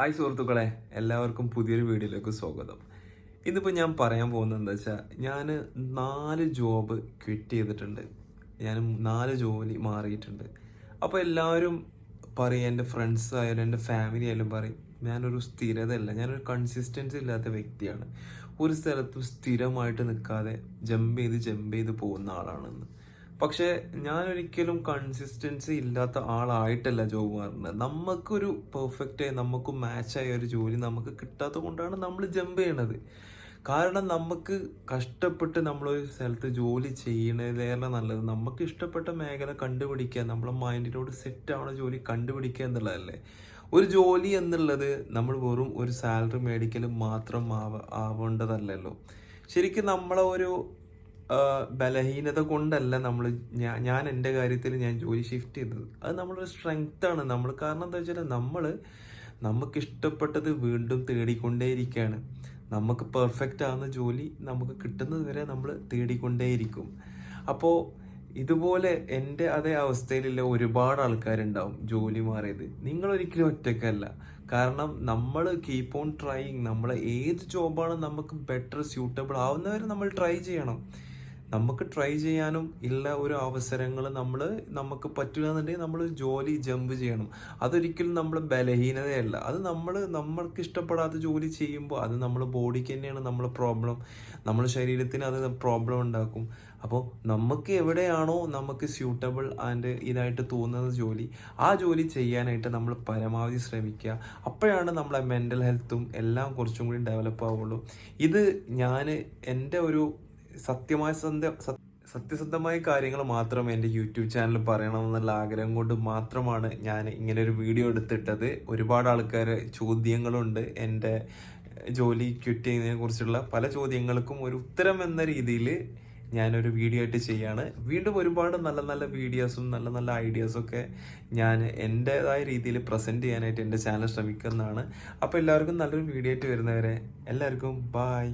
Hi സുഹൃത്തുക്കളെ, എല്ലാവർക്കും പുതിയൊരു വീഡിയോയിലേക്ക് സ്വാഗതം. ഇന്നിപ്പോൾ ഞാൻ പറയാൻ പോകുന്നത് എന്താ വെച്ചാൽ, ഞാൻ 4 ജോബ് ക്വിറ്റ് ചെയ്തിട്ടുണ്ട്. ഞാൻ 4 ജോലി മാറിയിട്ടുണ്ട്. അപ്പോൾ എല്ലാവരും പറയും, എൻ്റെ ഫ്രണ്ട്സ് ആയാലും എൻ്റെ ഫാമിലി ആയാലും പറയും, ഞാനൊരു സ്ഥിരതയല്ല, ഞാനൊരു കൺസിസ്റ്റൻസി ഇല്ലാത്ത വ്യക്തിയാണ്, ഒരു സ്ഥലത്തും സ്ഥിരമായിട്ട് നിൽക്കാതെ ജമ്പ് ചെയ്ത് പോകുന്ന ആളാണെന്ന്. പക്ഷേ ഞാനൊരിക്കലും കൺസിസ്റ്റൻസി ഇല്ലാത്ത ആളായിട്ടല്ല ജോബ് മാറുന്നത്. നമുക്കൊരു പെർഫെക്റ്റ് നമുക്ക് മാച്ചായ ഒരു ജോലി നമുക്ക് കിട്ടാത്തത് കൊണ്ടാണ് നമ്മൾ ജമ്പ് ചെയ്യണത്. കാരണം നമുക്ക് കഷ്ടപ്പെട്ട് നമ്മളൊരു സ്ഥലത്ത് ജോലി ചെയ്യണതിലേറെ നല്ലത് നമുക്ക് ഇഷ്ടപ്പെട്ട മേഖല കണ്ടുപിടിക്കുക, നമ്മളെ മൈൻഡിനോട് സെറ്റ് ആവണ ജോലി കണ്ടുപിടിക്കുക എന്നുള്ളതല്ലേ. ഒരു ജോലി എന്നുള്ളത് നമ്മൾ വെറും ഒരു സാലറി മേടിക്കലും മാത്രം ആവേണ്ടതല്ലല്ലോ. ശരിക്കും നമ്മളെ ഒരു ബലഹീനത കൊണ്ടല്ല ഞാൻ എൻ്റെ കാര്യത്തിൽ ഞാൻ ജോലി ഷിഫ്റ്റ് ചെയ്തത്. അത് നമ്മളൊരു സ്ട്രെങ്ത്താണ്. കാരണം എന്താ വെച്ചാൽ നമുക്ക് ഇഷ്ടപ്പെട്ടത് വീണ്ടും തേടിക്കൊണ്ടേയിരിക്കുകയാണ്. നമുക്ക് പെർഫെക്റ്റ് ആവുന്ന ജോലി നമുക്ക് കിട്ടുന്നത് വരെ നമ്മൾ തേടിക്കൊണ്ടേയിരിക്കും. അപ്പോൾ ഇതുപോലെ എൻ്റെ അതേ അവസ്ഥയിലുള്ള ഒരുപാട് ആൾക്കാരുണ്ടാവും ജോലി മാറിയത്. നിങ്ങളൊരിക്കലും ഒറ്റയ്ക്കല്ല. കാരണം നമ്മൾ കീപ്പ് ഓൺ ട്രൈയിങ്. നമ്മൾ ഏത് ജോബാണ് നമുക്ക് ബെറ്റർ സ്യൂട്ടബിൾ ആവുന്നവരെ നമ്മൾ ട്രൈ ചെയ്യണം. നമുക്ക് ട്രൈ ചെയ്യാനും ഉള്ള ഒരു അവസരങ്ങൾ നമുക്ക് പറ്റുക എന്നുണ്ടെങ്കിൽ നമ്മൾ ജോലി ജമ്പ് ചെയ്യണം. അതൊരിക്കലും നമ്മുടെ ബലഹീനതയല്ല. അത് നമ്മൾക്ക് ഇഷ്ടപ്പെടാത്ത ജോലി ചെയ്യുമ്പോൾ അത് നമ്മുടെ ബോഡിക്ക് തന്നെയാണ് നമ്മളെ പ്രോബ്ലം. നമ്മുടെ ശരീരത്തിന് അത് പ്രോബ്ലം ഉണ്ടാക്കും. അപ്പോൾ നമുക്ക് എവിടെയാണോ നമുക്ക് സ്യൂട്ടബിൾ ആൻഡ് ഇതായിട്ട് തോന്നുന്ന ജോലി, ആ ജോലി ചെയ്യാനായിട്ട് നമ്മൾ പരമാവധി ശ്രമിക്കുക. അപ്പോഴാണ് നമ്മളെ മെൻ്റൽ ഹെൽത്തും എല്ലാം കുറച്ചും കൂടി ഡെവലപ്പ് ആവുള്ളൂ. ഇത് ഞാൻ എൻ്റെ ഒരു സത്യസന്ധമായ കാര്യങ്ങൾ മാത്രം എൻ്റെ യൂട്യൂബ് ചാനൽ പറയണമെന്നുള്ള ആഗ്രഹം കൊണ്ട് മാത്രമാണ് ഞാൻ ഇങ്ങനെ ഒരു വീഡിയോ എടുത്തിട്ടത്. ഒരുപാട് ആൾക്കാർ ചോദ്യങ്ങളുണ്ട്. എൻ്റെ ജോലി ക്വിറ്റ് ചെയ്യുന്നതിനെ കുറിച്ചുള്ള പല ചോദ്യങ്ങൾക്കും ഒരു ഉത്തരം എന്ന രീതിയിൽ ഞാനൊരു വീഡിയോ ആയിട്ട് ചെയ്യാണ്. വീണ്ടും ഒരുപാട് നല്ല നല്ല വീഡിയോസും നല്ല നല്ല ഐഡിയാസൊക്കെ ഞാൻ എൻ്റെതായ രീതിയിൽ പ്രസൻറ്റ് ചെയ്യാനായിട്ട് എൻ്റെ ചാനൽ ശ്രമിക്കുന്നതാണ്. അപ്പോൾ എല്ലാവർക്കും നല്ലൊരു വീഡിയോ ആയിട്ട് വരുന്നവരെ എല്ലാവർക്കും ബായ്.